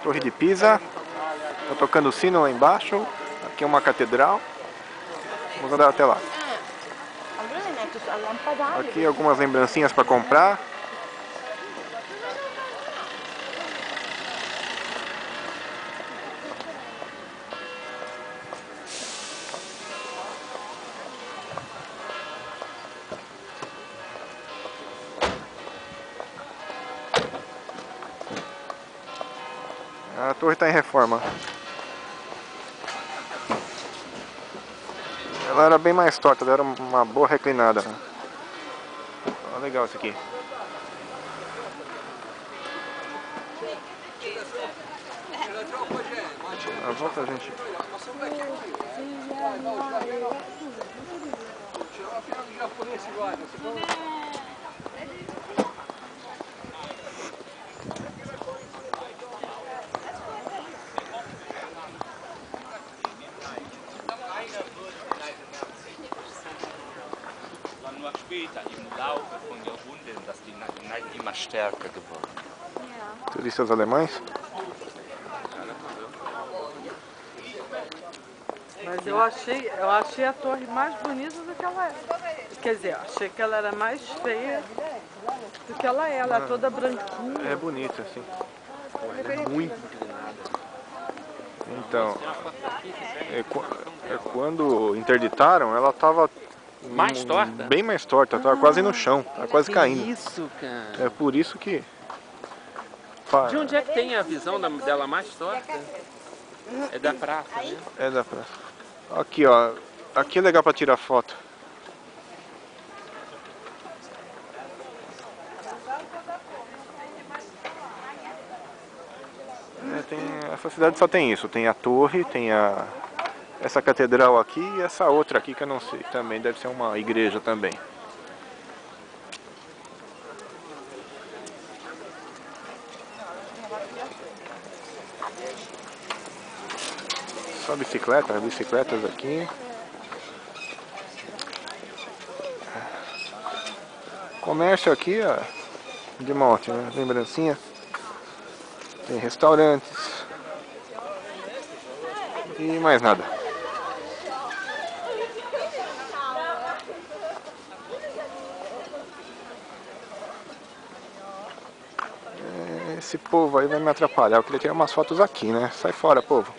Torre de Pisa. Tá tocando sino lá embaixo. Aqui é uma catedral. Vamos andar até lá. Aqui algumas lembrancinhas para comprar. A torre está em reforma. Ela era bem mais torta, ela era uma boa reclinada. Olha, legal isso aqui. A volta, gente. Nur später im Laufe von Jahrhunderten, dass die Neige immer stärker geworden. Turistas alemães. Mas eu achei a torre mais bonita do que ela é. Quer dizer, achei que ela era mais feia do que ela é. Ela é toda branquinha. É bonita, sim. É muito inclinada. Então, quando interditaram, ela estava Mais torta? bem mais torta, estava quase no chão, estava quase caindo. Isso, cara. É por isso que... De onde é que tem a visão dela mais torta? É da praça, né? É da praça. Aqui, ó. Aqui é legal para tirar foto. Essa cidade só tem isso. Tem a torre, tem essa catedral aqui e essa outra aqui que eu não sei. Também deve ser uma igreja também. Só bicicletas aqui. Comércio aqui, ó, de monte, né? Lembrancinha. Tem restaurantes. E mais nada. Esse povo aí vai me atrapalhar. Eu queria tirar umas fotos aqui, né? Sai fora, povo.